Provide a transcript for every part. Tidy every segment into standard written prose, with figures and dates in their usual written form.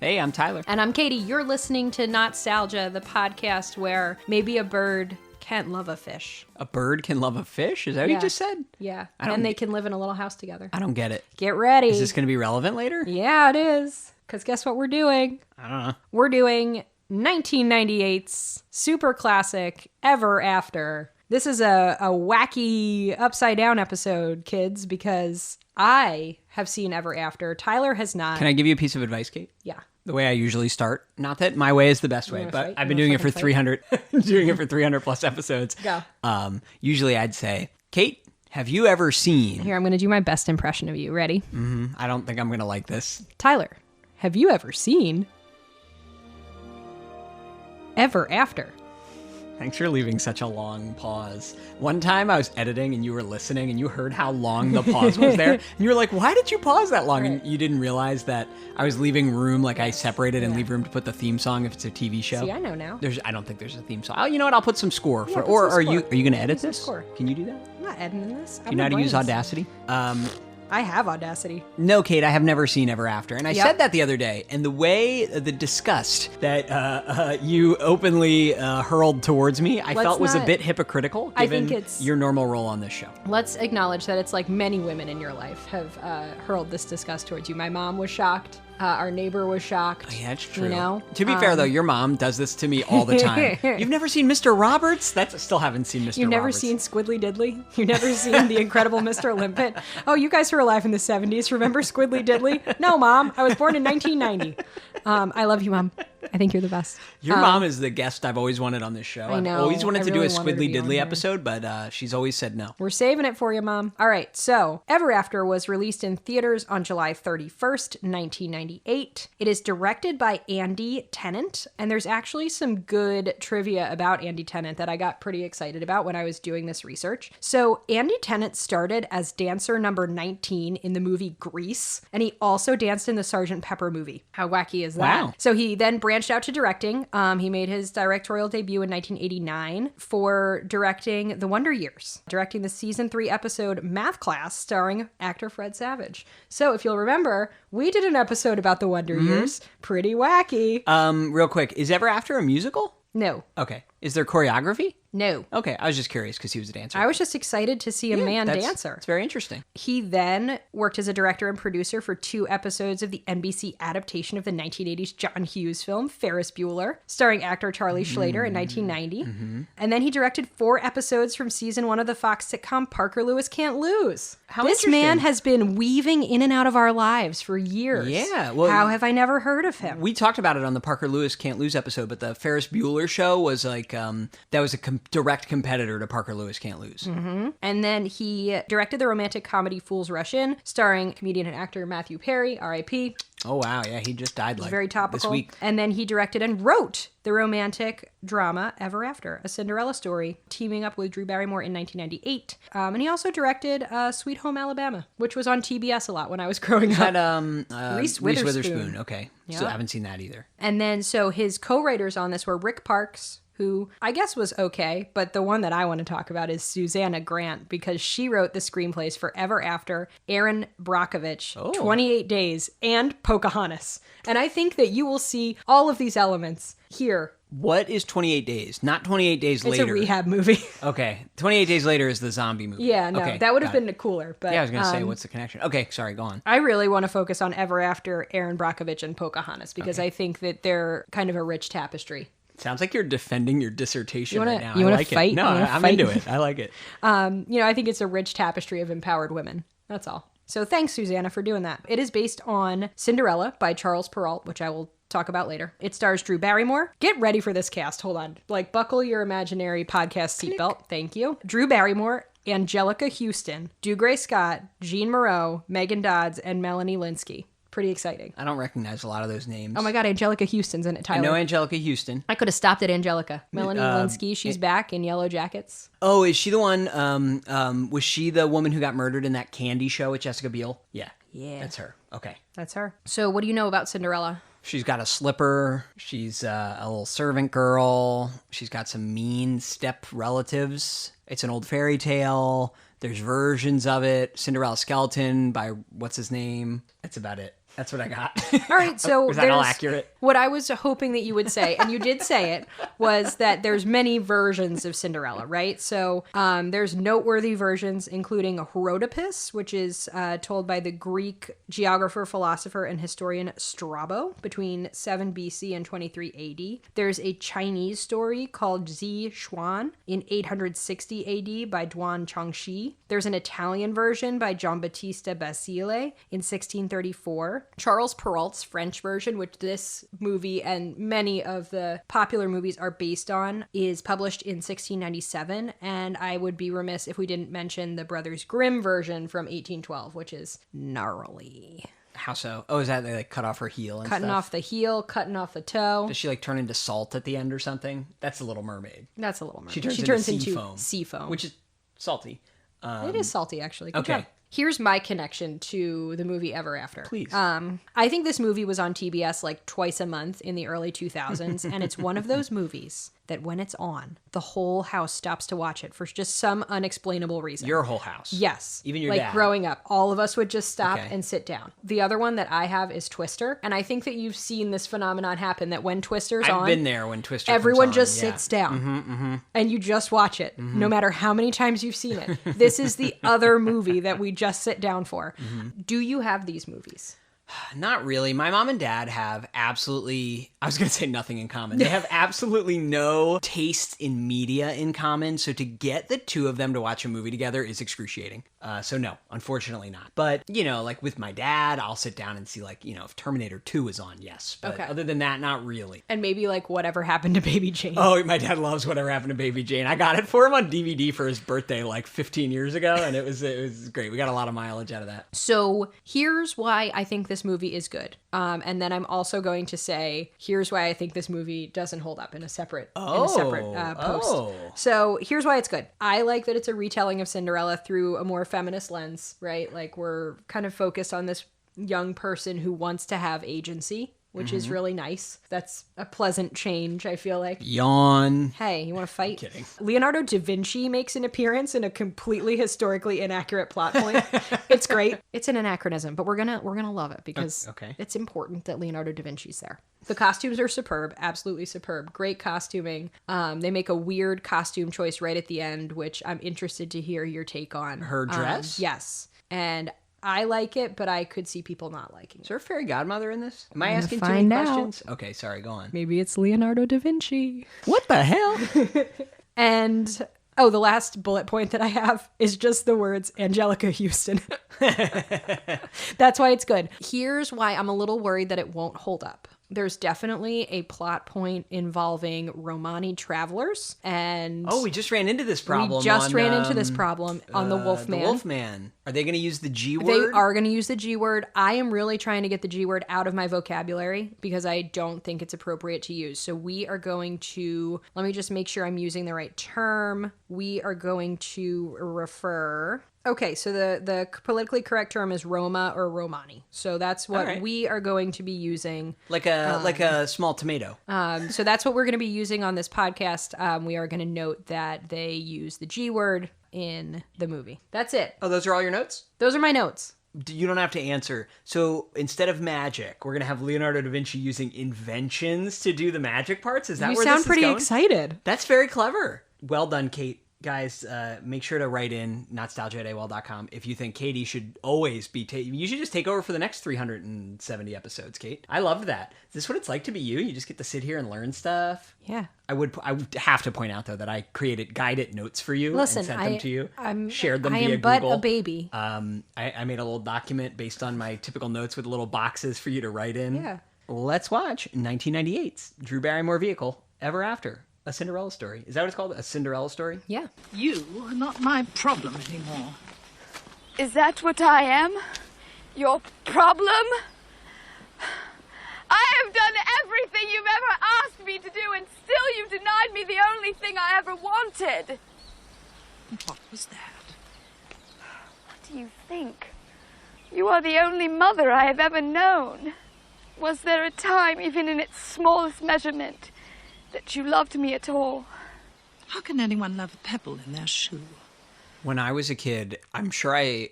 Hey, I'm Tyler. And I'm Katie. You're listening to Not-Stalgia, the podcast where maybe a bird can't love a fish. A bird can love a fish? Is that what you just said? Yeah. And they can live in a little house together. I don't get it. Get ready. Is this going to be relevant later? Yeah, it is. Because guess what we're doing? I don't know. We're doing 1998's super classic Ever After. This is a wacky upside down episode, kids, because I have seen Ever After. Tyler has not. Can I give you a piece of advice, Kate? Yeah. The way I usually start. Not that my way is the best way, but I've been doing it for 300 plus episodes. Go. Usually I'd say, Kate, have you ever seen... Here, I'm going to do my best impression of you. Ready? Mm-hmm. I don't think I'm going to like this. Tyler, have you ever seen Ever After? Thanks for leaving such a long pause. One time I was editing and you were listening and you heard how long the pause was there. And you were like, why did you pause that long? Right. And you didn't realize that I was leaving room, like I separated and leave room to put the theme song if it's a TV show. See, I know now. I don't think there's a theme song. Oh, you know what? I'll put some score. Yeah, Or are you going to edit this? Score. Can you do that? I'm not editing this. Do you know how to use Audacity? I have Audacity. No, Kate, I have never seen Ever After. And I Yep. said that the other day, and the way, the disgust that you openly hurled towards me, I felt was a bit hypocritical, given your normal role on this show. Let's acknowledge that it's like many women in your life have hurled this disgust towards you. My mom was shocked. Our neighbor was shocked. Oh, yeah, that's true. You know? To be fair, though, your mom does this to me all the time. You've never seen Mr. Roberts? Still haven't seen Mr. Roberts. You've never seen Squiddly Diddly? You've never seen The Incredible Mr. Limpet? Oh, you guys were alive in the 70s. Remember Squiddly Diddly? No, Mom. I was born in 1990. I love you, Mom. I think you're the best. Your mom is the guest I've always wanted on this show. I know. I've always wanted to do a wanted to Squiddly be on Diddly here. episode, but she's always said no. We're saving it for you, Mom. All right, so Ever After was released in theaters on July 31st, 1998. It is directed by Andy Tennant, and there's actually some good trivia about Andy Tennant that I got pretty excited about when I was doing this research. So Andy Tennant started as dancer number 19 in the movie Grease, and he also danced in the Sgt. Pepper movie. How wacky is that? Wow. So he then branched out to directing. He made his directorial debut in 1989 for directing The Wonder Years, directing the season 3 episode Math Class starring actor Fred Savage. So if you'll remember, we did an episode about The Wonder Years. Pretty wacky. Real quick, is Ever After a musical? No. Okay. Is there choreography? No. Okay, I was just curious because he was a dancer. I was just excited to see a man dancer. It's very interesting. He then worked as a director and producer for 2 episodes of the NBC adaptation of the 1980s John Hughes film Ferris Bueller, starring actor Charlie Schlater in 1990. And then he directed 4 episodes from season 1 of the Fox sitcom Parker Lewis Can't Lose. This man has been weaving in and out of our lives for years. Yeah. Well, how have I never heard of him? We talked about it on the Parker Lewis Can't Lose episode, but the Ferris Bueller show was like, that was a direct competitor to Parker Lewis Can't Lose. And then he directed the romantic comedy Fools Rush In, starring comedian and actor Matthew Perry, R.I.P. Oh, wow. Yeah, he just died like Very topical. this week. And then he directed and wrote the romantic drama Ever After, a Cinderella story, teaming up with Drew Barrymore in 1998. And he also directed Sweet Home Alabama, which was on TBS a lot when I was growing up. Had Reese Reese Witherspoon. Witherspoon. Okay. Yeah. So I haven't seen that either. And then so his co-writers on this were Rick Parks, who I guess was okay, but the one that I want to talk about is Susanna Grant, because she wrote the screenplays for Ever After, Aaron Brockovich, 28 Days, and Pocahontas. And I think that you will see all of these elements here. What is 28 Days? Not 28 Days Later. It's a rehab movie. Okay. 28 Days Later is the zombie movie. Yeah, no, okay, that would have been cooler. But yeah, I was going to say, what's the connection? Okay, sorry, go on. I really want to focus on Ever After, Aaron Brockovich, and Pocahontas, because I think that they're kind of a rich tapestry. Sounds like you're defending your dissertation right now. You I want like to fight? it. No, I'm into it. I like it. I think it's a rich tapestry of empowered women. That's all. So thanks, Susanna, for doing that. It is based on Cinderella by Charles Perrault, which I will talk about later. It stars Drew Barrymore. Get ready for this cast. Hold on. Buckle your imaginary podcast seatbelt. Thank you. Drew Barrymore, Angelica Houston, Dougray Scott, Jean Moreau, Megan Dodds, and Melanie Linsky. Pretty exciting. I don't recognize a lot of those names. Oh my God, Angelica Houston's in it, Tyler. I know Angelica Houston. I could have stopped at Angelica. Melanie Linsky, she's back in Yellow Jackets. Oh, is she the one, was she the woman who got murdered in that Candy show with Jessica Biel? Yeah. Yeah. That's her. Okay. That's her. So what do you know about Cinderella? She's got a slipper. She's a little servant girl. She's got some mean step relatives. It's an old fairy tale. There's versions of it. Cinderella Skeleton by what's his name. That's about it. That's what I got. All right, so was that all accurate? What I was hoping that you would say, and you did say it, was that there's many versions of Cinderella, right? So there's noteworthy versions, including Herodotus, which is told by the Greek geographer, philosopher, and historian Strabo between 7 BC and 23 AD. There's a Chinese story called Zi Xuan in 860 AD by Duan Chongxi. There's an Italian version by Giambattista Basile in 1634. Charles Perrault's French version, which this movie and many of the popular movies are based on, is published in 1697. And I would be remiss if we didn't mention the Brothers Grimm version from 1812, which is gnarly. How so? Oh, is that they like cut off her heel and Cutting stuff? off the heel, cutting off the toe. Does she like turn into salt at the end or something? That's the Little Mermaid. That's a Little Mermaid. She turns into sea foam. Which is salty. It is salty, actually. Good okay. job. Here's my connection to the movie Ever After. Please. I think this movie was on TBS like twice a month in the early 2000s, and it's one of those movies that when it's on, the whole house stops to watch it for just some unexplainable reason. Your whole house? Yes. Even your dad? Like growing up, all of us would just stop and sit down. The other one that I have is Twister, and I think that you've seen this phenomenon happen, that when Twister's on... I've been there when Twister everyone comes on. just sits down, and you just watch it, no matter how many times you've seen it. This is the other movie that we just sit down for. Do you have these movies? Not really. My mom and dad have absolutely, I was going to say nothing in common. They have absolutely no taste in media in common. So to get the two of them to watch a movie together is excruciating. So no, unfortunately not. But, you know, like with my dad, I'll sit down and see like, you know, if Terminator 2 is on, yes. But other than that, not really. And maybe like Whatever Happened to Baby Jane. Oh, my dad loves Whatever Happened to Baby Jane. I got it for him on DVD for his birthday like 15 years ago. And it was great. We got a lot of mileage out of that. So here's why I think this movie is good. And then I'm also going to say, here's why I think this movie doesn't hold up in a separate post. So here's why it's good. I like that it's a retelling of Cinderella through a more feminist lens, right? Like we're kind of focused on this young person who wants to have agency, which is really nice. That's a pleasant change, I feel like. Yawn. Hey, you want to fight? I'm kidding. Leonardo da Vinci makes an appearance in a completely historically inaccurate plot point. It's great. It's an anachronism, but we're gonna love it because it's important that Leonardo da Vinci's there. The costumes are superb, absolutely superb. Great costuming. They make a weird costume choice right at the end, which I'm interested to hear your take on. Her dress? Yes. And I like it, but I could see people not liking it. Is there a fairy godmother in this? Am I asking too find many out. questions? Okay, sorry, go on. Maybe it's Leonardo da Vinci. What the hell? And the last bullet point that I have is just the words Angelica Houston. That's why it's good. Here's why I'm a little worried that it won't hold up. There's definitely a plot point involving Romani travelers, and we just ran into this problem. ran into this problem on the Wolfman. The Wolfman. Are they going to use the G word? They are going to use the G word. I am really trying to get the G word out of my vocabulary because I don't think it's appropriate to use. So we are going to, let me just make sure I'm using the right term. We are going to refer... Okay, so the politically correct term is Roma or Romani. So that's what we are going to be using. Like a small tomato. So that's what we're going to be using on this podcast. We are going to note that they use the G word in the movie. That's it. Oh, those are all your notes? Those are my notes. You don't have to answer. So instead of magic, we're going to have Leonardo da Vinci using inventions to do the magic parts? Is that where this is going? You sound pretty excited. That's very clever. Well done, Kate. Guys, make sure to write in Not-Stalgia@AOL.com if you think Katie should always be... you should just take over for the next 370 episodes, Kate. I loved that. Is this what it's like to be you? You just get to sit here and learn stuff? Yeah. I would have to point out, though, that I created guided notes for you and sent them to you. Shared them via Google. I am but a baby. I made a little document based on my typical notes with little boxes for you to write in. Yeah. Let's watch 1998's Drew Barrymore vehicle, Ever After. A Cinderella story. Is that what it's called? A Cinderella story? Yeah. You are not my problem anymore. Is that what I am? Your problem? I have done everything you've ever asked me to do, and still you've denied me the only thing I ever wanted. What was that? What do you think? You are the only mother I have ever known. Was there a time, even in its smallest measurement, that you loved me at all? How can anyone love a pebble in their shoe? When I was a kid, I'm sure I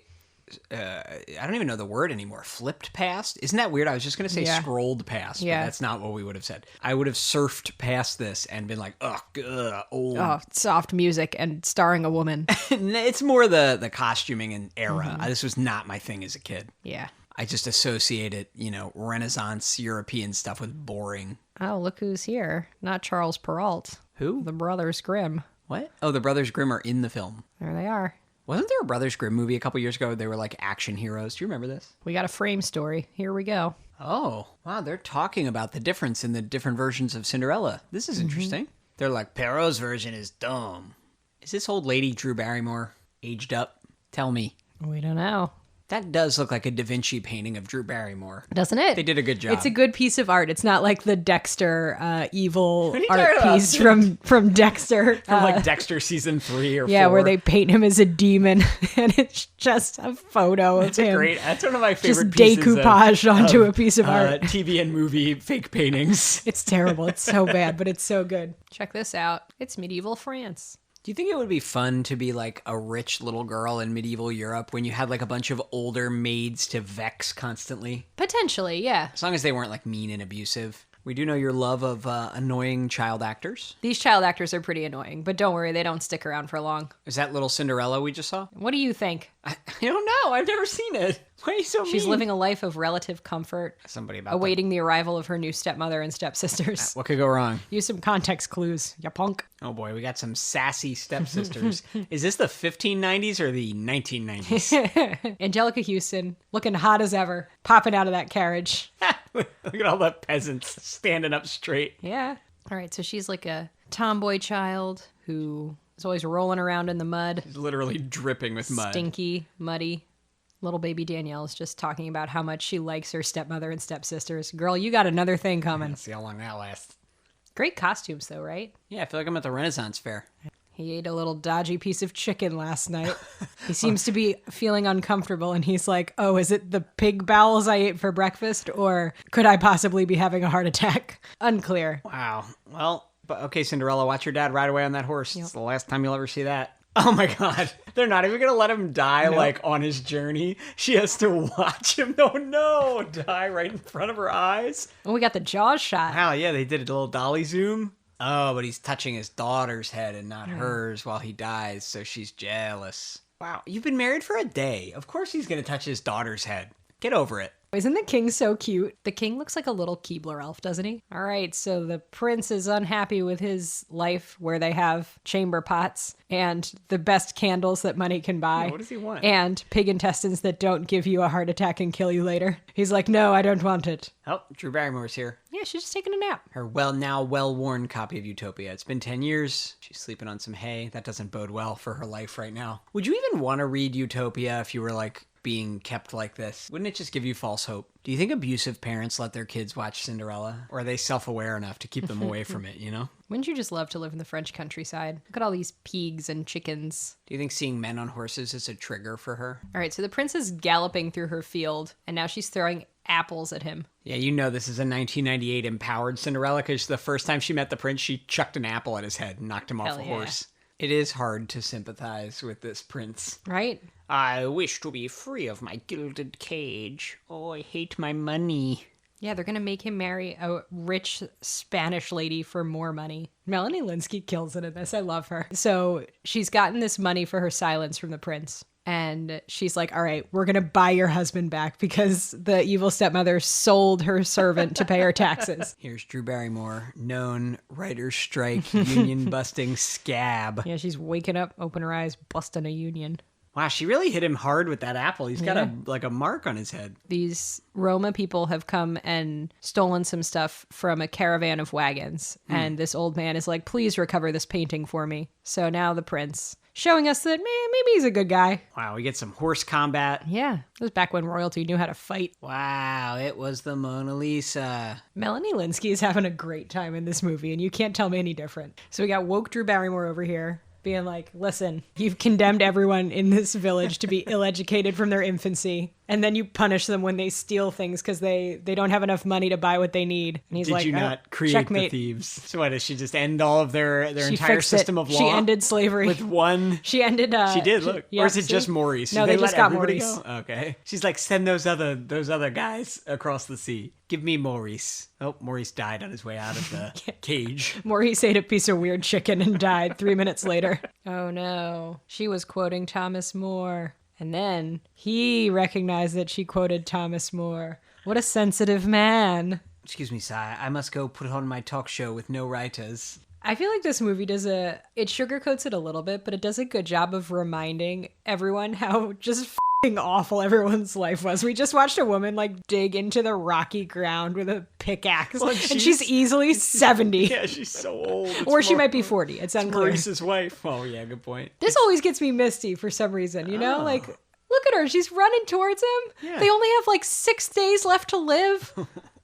I don't even know the word anymore. Flipped past? Isn't that weird? I was just going to say scrolled past, but that's not what we would have said. I would have surfed past this and been like, ugh, old. Oh, soft music and starring a woman. It's more the costuming and era. This was not my thing as a kid. Yeah. I just associated, Renaissance European stuff with boring. Oh, look who's here. Not Charles Perrault. Who? The Brothers Grimm. What? Oh, the Brothers Grimm are in the film. There they are. Wasn't there a Brothers Grimm movie a couple years ago? They were like action heroes. Do you remember this? We got a frame story. Here we go. Oh, wow. They're talking about the difference in the different versions of Cinderella. This is interesting. They're like, Perrault's version is dumb. Is this old lady Drew Barrymore aged up? Tell me. We don't know. That does look like a Da Vinci painting of Drew Barrymore. Doesn't it? They did a good job. It's a good piece of art. It's not like the Dexter evil art piece from Dexter. From like Dexter season 3 or 4. Yeah, where they paint him as a demon and it's just a photo of him. That's one of my favorite just pieces decoupaged onto a piece of art. TV and movie fake paintings. It's terrible. It's so bad, but it's so good. Check this out. It's medieval France. Do you think it would be fun to be like a rich little girl in medieval Europe when you had like a bunch of older maids to vex constantly? Potentially, yeah. As long as they weren't like mean and abusive. We do know your love of annoying child actors. These child actors are pretty annoying, but don't worry, they don't stick around for long. Is that little Cinderella we just saw? What do you think? I don't know. I've never seen it. Why are you so mean? She's living a life of relative comfort, Somebody about awaiting the arrival of her new stepmother and stepsisters. What could go wrong? Use some context clues, ya punk. Oh boy, we got some sassy stepsisters. Is this the 1590s or the 1990s? Angelica Houston, looking hot as ever, popping out of that carriage. Look at all the peasants standing up straight. Yeah. All right, so she's like a tomboy child who is always rolling around in the mud. She's literally dripping with mud. Stinky, muddy. Little baby Danielle is just talking about how much she likes her stepmother and stepsisters. Girl, you got another thing coming. Let's see how long that lasts. Great costumes, though, right? Yeah, I feel like I'm at the Renaissance Fair. He ate a little dodgy piece of chicken last night. He seems to be feeling uncomfortable, and he's like, oh, is it the pig bowels I ate for breakfast, or could I possibly be having a heart attack? Unclear. Wow. Well, but okay, Cinderella, watch your dad ride away on that horse. It's the last time you'll ever see that. Oh my God. They're not even going to let him die, like, on his journey. She has to watch him, die right in front of her eyes. Oh, we got the Jaws shot. Wow, yeah, they did a little dolly zoom. Oh, but he's touching his daughter's head and not hers while he dies, so she's jealous. Wow, you've been married for a day. Of course he's going to touch his daughter's head. Get over it. Isn't the king so cute? The king looks like a little Keebler elf, doesn't he? All right, so the prince is unhappy with his life where they have chamber pots and the best candles that money can buy. Yeah, what does he want? And pig intestines that don't give you a heart attack and kill you later. He's like, no, I don't want it. Oh, Drew Barrymore's here. Yeah, she's just taking a nap. Her well-worn copy of Utopia. It's been 10 years. She's sleeping on some hay. That doesn't bode well for her life right now. Would you even want to read Utopia if you were like being kept like this? Wouldn't it just give you false hope? Do you think abusive parents let their kids watch Cinderella? Or are they self-aware enough to keep them away from it, Wouldn't you just love to live in the French countryside? Look at all these pigs and chickens. Do you think seeing men on horses is a trigger for her? All right, so the prince is galloping through her field, and now she's throwing apples at him. Yeah, this is a 1998 empowered Cinderella, because the first time she met the prince, she chucked an apple at his head and knocked him off a horse. It is hard to sympathize with this prince. Right? I wish to be free of my gilded cage. Oh, I hate my money. Yeah, they're going to make him marry a rich Spanish lady for more money. Melanie Linsky kills it in this. I love her. So she's gotten this money for her silence from the prince. And she's like, all right, we're going to buy your husband back because the evil stepmother sold her servant to pay her taxes. Here's Drew Barrymore, known writer's strike, union-busting scab. Yeah, she's waking up, open her eyes, busting a union. Wow, she really hit him hard with that apple. He's got a mark on his head. These Roma people have come and stolen some stuff from a caravan of wagons. And this old man is like, please recover this painting for me. So now the prince, showing us that maybe he's a good guy. Wow, we get some horse combat. Yeah, it was back when royalty knew how to fight. Wow, it was the Mona Lisa. Melanie Linsky is having a great time in this movie, and you can't tell me any different. So we got woke Drew Barrymore over here, being like, listen, you've condemned everyone in this village to be ill-educated from their infancy. And then you punish them when they steal things because they don't have enough money to buy what they need. And he's Did like, you not create checkmate. the thieves? So what, does she just end all of their She entire fixed system it. of law? She ended slavery. With one... She ended... She did, look. yeah, or is it see? just Maurice? No, Did they let just got everybody Maurice. Go? Okay. She's like, send those other guys across the sea. Give me Maurice. Oh, Maurice died on his way out of the cage. Maurice ate a piece of weird chicken and died 3 minutes later. Oh no. She was quoting Thomas More. And then he recognized that she quoted Thomas More. What a sensitive man. Excuse me, Sai. I must go put on my talk show with no writers. I feel like this movie it sugarcoats it a little bit, but it does a good job of reminding everyone how just f***ing awful everyone's life was. We just watched a woman like dig into the rocky ground with a pickaxe, Well, and she's easily 70. Yeah, she's so old. It's Or she might be 40. It's unclear. Maurice's wife. Oh, yeah, good point. This always gets me misty for some reason, you know? Like, look at her. She's running towards him. Yeah. They only have like 6 days left to live.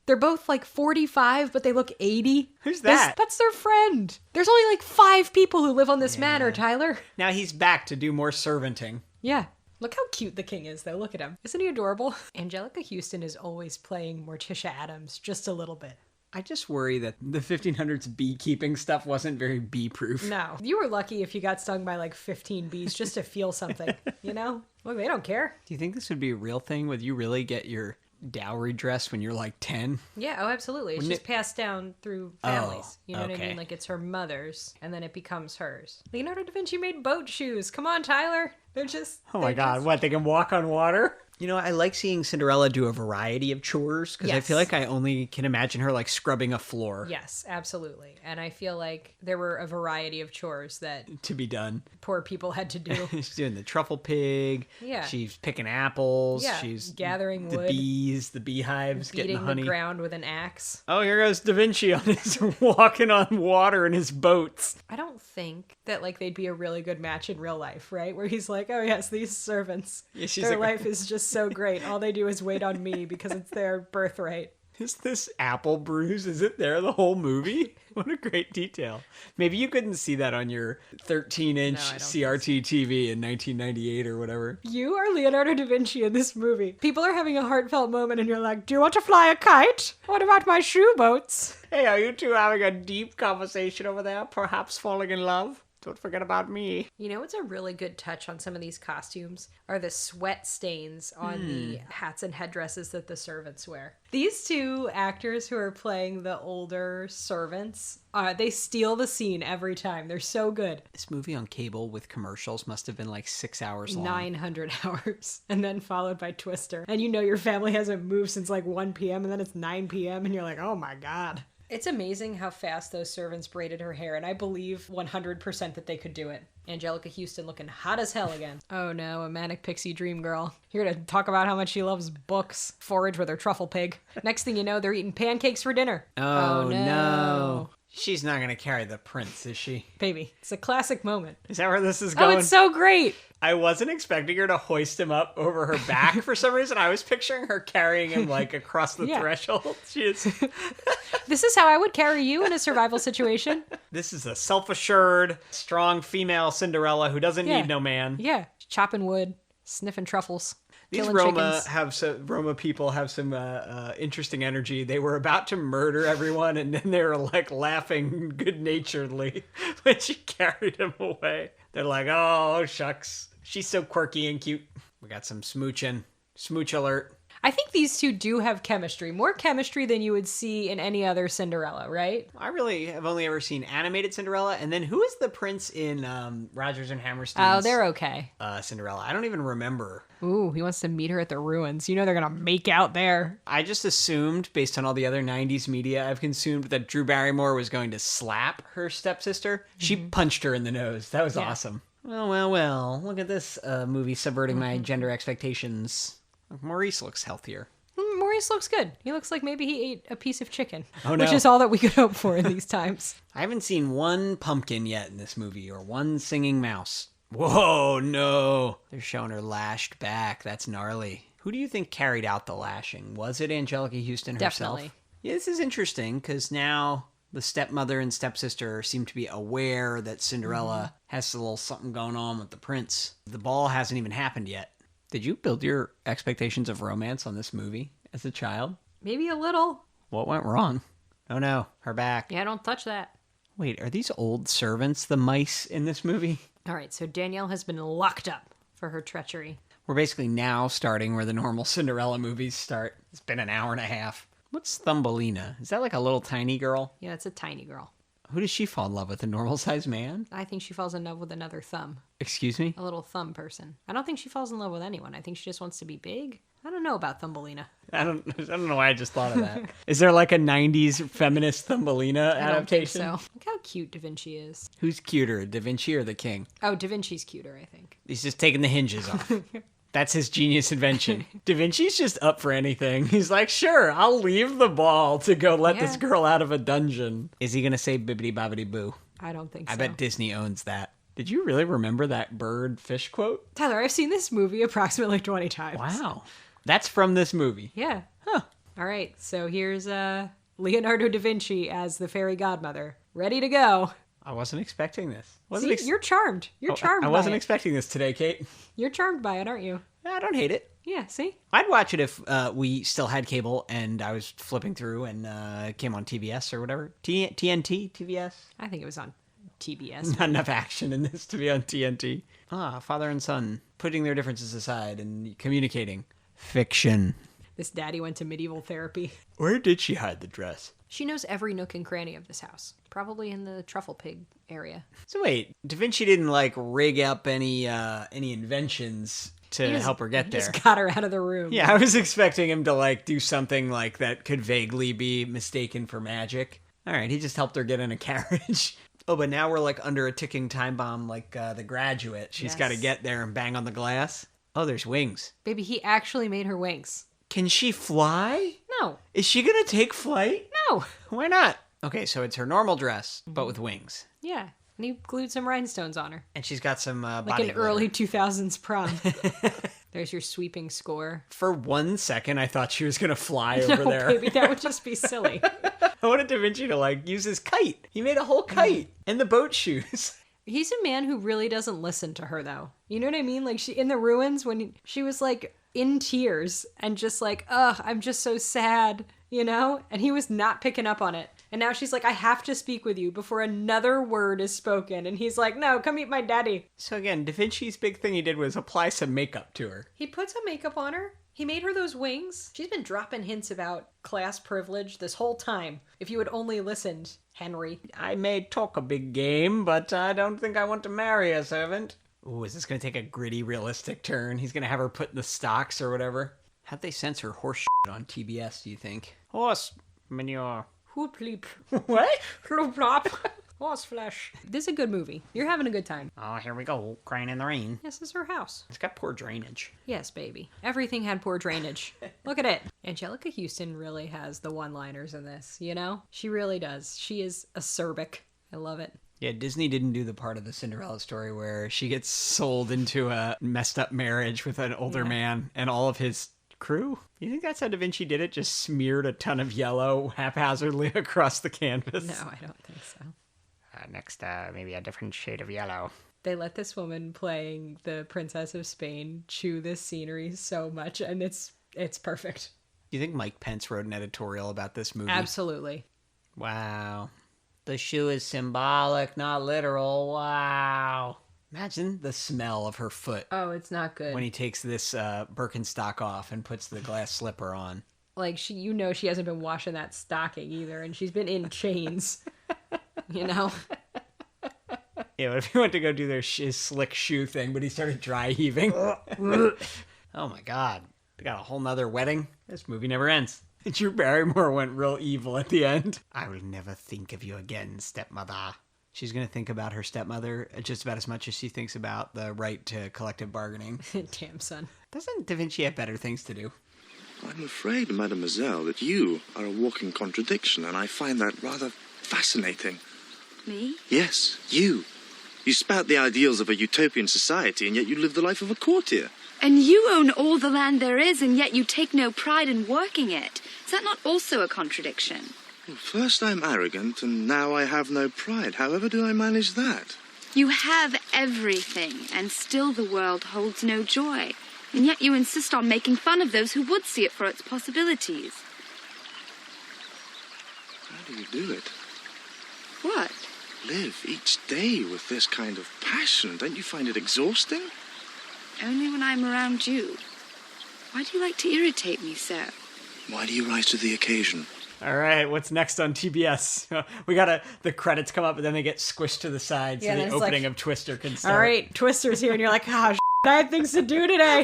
They're both like 45, but they look 80. Who's that? That's their friend. There's only like 5 people who live on this manor, Tyler. Now he's back to do more servanting. Yeah. Look how cute the king is, though. Look at him. Isn't he adorable? Angelica Houston is always playing Morticia Addams just a little bit. I just worry that the 1500s beekeeping stuff wasn't very bee-proof. No. You were lucky if you got stung by like 15 bees just to feel something, you know? Look, they don't care. Do you think this would be a real thing? Would you really get your dowry dress when you're like 10? Yeah, oh, absolutely. It's just passed down through families. You know what I okay. mean? Like it's her mother's, and then it becomes hers. Leonardo da Vinci made boat shoes. Come on, Tyler. They're just... Oh my god, what, they can walk on water? You know, I like seeing Cinderella do a variety of chores, because I Yes. feel like I only can imagine her like scrubbing a floor Yes, absolutely. And I feel like there were a variety of chores that to be done. poor people had to do. She's doing the truffle pig. Yeah. She's picking apples. Yeah, She's gathering the wood. bees, the beehives, getting Beating the honey. the ground with an axe. Oh, here goes Da Vinci on his walking on water in his boats. I don't think that like they'd be a really good match in real life, right? Where he's like, oh yes, these servants, Yeah, she's their like- life is just so great. All they do is wait on me because it's their birthright. Is this apple bruise? Is it there the whole movie? What a great detail. Maybe you couldn't see that on your 13-inch No, I don't CRT TV in 1998 or whatever. You are Leonardo da Vinci in this movie. People are having a heartfelt moment and you're like, do you want to fly a kite? What about my shoe boats? Hey, are you two having a deep conversation over there? Perhaps falling in love? Don't forget about me. You know what's a really good touch on some of these costumes are the sweat stains on the hats and headdresses that the servants wear. These two actors who are playing the older servants, they steal the scene every time. They're so good. This movie on cable with commercials must have been like 6 hours long. 900 hours and then followed by Twister. And you know your family hasn't moved since like 1 p.m. and then it's 9 p.m. and you're like, oh my God. It's amazing how fast those servants braided her hair, and I believe 100% that they could do it. Angelica Houston looking hot as hell again. Oh no, a manic pixie dream girl. Here to talk about how much she loves books. Forage with her truffle pig. Next thing you know, they're eating pancakes for dinner. Oh, no. She's not going to carry the prince, is she? Baby, it's a classic moment. Is that where this is Oh, going? it's so great. I wasn't expecting her to hoist him up over her back for some reason. I was picturing her carrying him like across the Yeah. threshold. She is... This is how I would carry you in a survival situation. This is a self-assured, strong female Cinderella who doesn't Yeah. need no man. Yeah, chopping wood, sniffing truffles. These killing Roma chickens. Roma people have some interesting energy. They were about to murder everyone, and then they were like laughing good-naturedly when she carried him away. They're like, "Oh shucks, she's so quirky and cute." We got some smooching, smooch alert. I think these two do have chemistry. More chemistry than you would see in any other Cinderella, right? I really have only ever seen animated Cinderella, and then who is the prince in Rodgers and Hammerstein's? Oh, they're okay. Cinderella. I don't even remember. Ooh, he wants to meet her at the ruins. You know they're gonna make out there. I just assumed, based on all the other 90s media I've consumed, that Drew Barrymore was going to slap her stepsister. She punched her in the nose. That was awesome. Well. Look at this movie subverting my gender expectations. Maurice looks healthier. Maurice looks good. He looks like maybe he ate a piece of chicken. Oh, no. Which is all that we could hope for in these times. I haven't seen one pumpkin yet in this movie, or one singing mouse. Whoa, no. They're showing her lashed back. That's gnarly. Who do you think carried out the lashing? Was it Angelica Houston herself? Definitely. Yeah, this is interesting, because now the stepmother and stepsister seem to be aware that Cinderella has a little something going on with the prince. The ball hasn't even happened yet. Did you build your expectations of romance on this movie as a child? Maybe a little. What went wrong? Oh no, her back. Yeah, don't touch that. Wait, are these old servants the mice in this movie? All right, so Danielle has been locked up for her treachery. We're basically now starting where the normal Cinderella movies start. It's been an hour and a half. What's Thumbelina? Is that like a little tiny girl? Yeah, it's a tiny girl. Who does she fall in love with? A normal-sized man? I think she falls in love with another thumb. Excuse me? A little thumb person. I don't think she falls in love with anyone. I think she just wants to be big. I don't know about Thumbelina. I don't know why I just thought of that. Is there like a 90s feminist Thumbelina adaptation? I don't think so. Look how cute Da Vinci is. Who's cuter, Da Vinci or the king? Oh, Da Vinci's cuter, I think. He's just taking the hinges off. That's his genius invention. Da Vinci's just up for anything. He's like, sure, I'll leave the ball to go let this girl out of a dungeon. Is he going to say bibbidi bobbidi boo? I don't think so. I bet Disney owns that. Did you really remember that bird fish quote? Tyler, I've seen this movie approximately 20 times. Wow. That's from this movie. Yeah. Huh. All right, so here's Leonardo da Vinci as the fairy godmother. Ready to go. I wasn't expecting this. See, you're charmed. You're charmed I by wasn't it. expecting this today, Kate. You're charmed by it, aren't you? I don't hate it. Yeah, see? I'd watch it if we still had cable and I was flipping through and it came on TBS or whatever. TNT? TBS? I think it was on TBS. Not enough action in this to be on TNT. Father and son putting their differences aside and communicating. Fiction. This daddy went to medieval therapy. Where did she hide the dress? She knows every nook and cranny of this house. Probably in the truffle pig area. So wait, Da Vinci didn't like rig up any inventions to help her get there. Just got her out of the room. Yeah, I was expecting him to like do something like that could vaguely be mistaken for magic. All right, he just helped her get in a carriage. Oh, but now we're like under a ticking time bomb like The Graduate. She's got to get there and bang on the glass. Oh, there's wings. Baby, he actually made her wings. Can she fly? No. Is she going to take flight? No. Why not? Okay, so it's her normal dress, but with wings. Yeah. And he glued some rhinestones on her. And she's got some body like an glitter. early 2000s prom. There's your sweeping score. For 1 second, I thought she was going to fly over No, there. baby, that would just be silly. I wanted Da Vinci to, like, use his kite. He made a whole kite. And the boat shoes. He's a man who really doesn't listen to her, though. You know what I mean? Like, she in the ruins, when she was, like, in tears and just like, ugh, I'm just so sad, you know? And he was not picking up on it. And now she's like, I have to speak with you before another word is spoken. And he's like, no, come meet my daddy. So again, Da Vinci's big thing he did was apply some makeup to her. He put some makeup on her. He made her those wings. She's been dropping hints about class privilege this whole time. If you had only listened, Henry. I may talk a big game, but I don't think I want to marry a servant. Ooh, is this going to take a gritty, realistic turn? He's going to have her put in the stocks or whatever. How'd they censor horse shit on TBS, do you think? Horse manure. Hoot bleep. What? Flop flop. Horse flesh. This is a good movie. You're having a good time. Oh, here we go. Crying in the rain. This is her house. It's got poor drainage. Yes, baby. Everything had poor drainage. Look at it. Angelica Houston really has the one-liners in this, you know? She really does. She is acerbic. I love it. Yeah, Disney didn't do the part of the Cinderella story where she gets sold into a messed up marriage with an older man and all of his crew. You think that's how Da Vinci did it? Just smeared a ton of yellow haphazardly across the canvas? No, I don't think so. Next, maybe a different shade of yellow. They let this woman playing the Princess of Spain chew this scenery so much, and it's perfect. Do you think Mike Pence wrote an editorial about this movie? Absolutely. Wow. The shoe is symbolic, not literal. Wow. Imagine the smell of her foot Oh, it's not good. when he takes this Birkenstock off and puts the glass slipper on. Like, she hasn't been washing that stocking either, and she's been in chains. You know? Yeah, what if he went to go do his slick shoe thing, but he started dry heaving? Oh my god. They got a whole nother wedding? This movie never ends. Drew Barrymore went real evil at the end. I will never think of you again, stepmother. She's going to think about her stepmother just about as much as she thinks about the right to collective bargaining. Damn, son. Doesn't Da Vinci have better things to do? I'm afraid, mademoiselle, that you are a walking contradiction, and I find that rather fascinating. Me? Yes, you. You spout the ideals of a utopian society, and yet you live the life of a courtier. And you own all the land there is, and yet you take no pride in working it. Is that not also a contradiction? Well, first I'm arrogant, and now I have no pride. However do I manage that? You have everything, and still the world holds no joy. And yet you insist on making fun of those who would see it for its possibilities. How do you do it? What? Live each day with this kind of passion. Don't you find it exhausting? Only when I'm around you. Why do you like to irritate me so? Why do you rise to the occasion? All right, what's next on TBS? We got the credits come up, and then they get squished to the side, so Yeah, the it's opening like, of Twister can start. All right, Twister's here, and you're like, I have things to do today.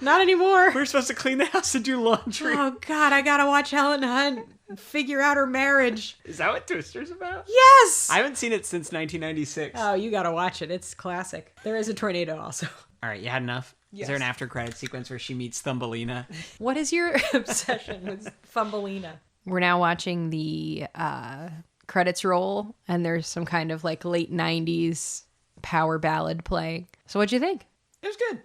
Not anymore. We're supposed to clean the house and do laundry. Oh, God, I gotta watch Helen Hunt figure out her marriage. Is that what Twister's about? Yes! I haven't seen it since 1996. Oh, you gotta watch it. It's classic. There is a tornado also. All right, you had enough? Yes. Is there an after-credit sequence where she meets Thumbelina? What is your obsession with Thumbelina? We're now watching the credits roll, and there's some kind of like late 90s power ballad playing. So what'd you think? It was good.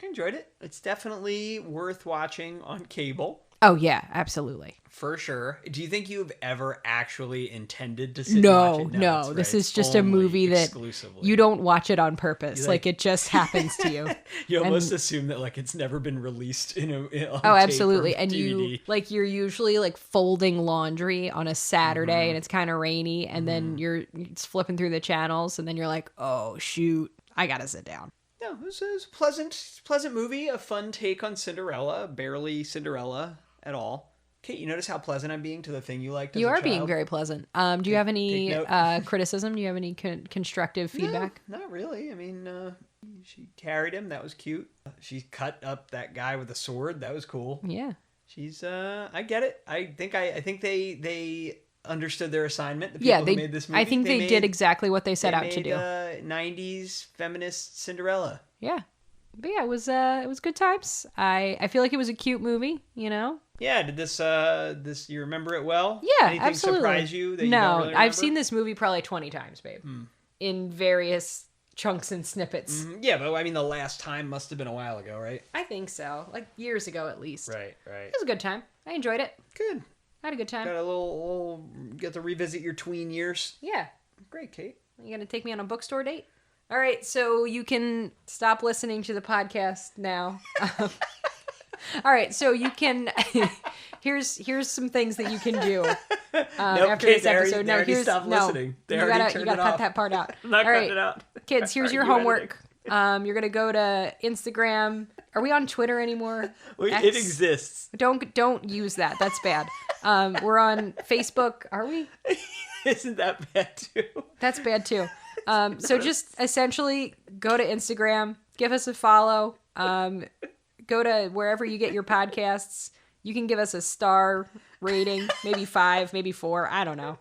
I enjoyed it. It's definitely worth watching on cable. Oh, yeah, absolutely. For sure. Do you think you've ever actually intended to sit and watch it? No. That's This right. is just a Only movie that exclusively. you don't watch it on purpose. You Like it just happens to you. You almost And- assume that like it's never been released on Oh, tape absolutely. or And DVD. you're usually like folding laundry on a Saturday and it's kind of rainy, and then you're flipping through the channels, and then you're like, oh shoot, I gotta sit down. No, it was a pleasant movie, a fun take on Cinderella, barely Cinderella at all. Kate, you notice how pleasant I'm being to the thing you liked as You a are child? being very pleasant. Do you have any take note. criticism? Do you have any constructive feedback? No, not really. I mean, she carried him. That was cute. She cut up that guy with a sword. That was cool. Yeah. She's I get it. I think they understood their assignment. The people Yeah, who made this movie. I think they did exactly what they set out to do. 90s feminist Cinderella. Yeah. But yeah, it was good times. I feel like it was a cute movie, you know? Yeah, did this you remember it well? Yeah, Anything absolutely. surprise you that you no, don't really I've remember? seen this movie probably 20 times, babe. In various chunks and snippets. Yeah, but I mean the last time must have been a while ago, right? I think so. Like years ago at least. Right. It was a good time. I enjoyed it. Good. I had a good time. Got a little get to revisit your tween years. Yeah. Great, Kate. You gonna take me on a bookstore date? All right, so you can stop listening to the podcast now. All right, so you can. here's some things that you can do after Kate, this they already- episode. they already stopped listening. They you already gotta turned you gotta it cut off. that part out. I'm not All cutting right, it out. kids. Here's your You editing. homework. You're gonna go to Instagram. Are we on Twitter anymore? Wait, X? it exists. Don't use that. That's bad. We're on Facebook. Are we? Isn't that bad too? That's bad too. So just essentially go to Instagram, give us a follow, go to wherever you get your podcasts. You can give us a star rating, maybe 5, maybe 4. I don't know.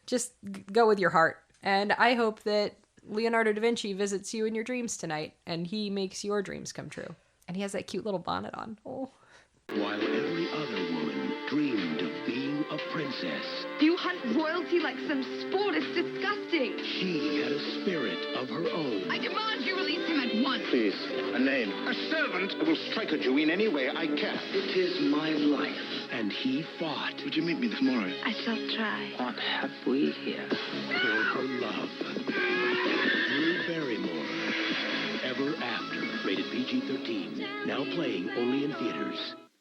Just go with your heart. And I hope that Leonardo da Vinci visits you in your dreams tonight and he makes your dreams come true. And he has that cute little bonnet on. Oh. While every other woman dreamed of being a princess, You hunt royalty like some sport. It's disgusting. she had a spirit of her own. I demand you release him at once. Please, a name. A servant will strike at you in any way I can. It is my life. And he fought Would you meet me tomorrow? I shall try. What have we here? For her love. Drew Barrymore. Ever After. Rated PG-13. Now playing only in theaters.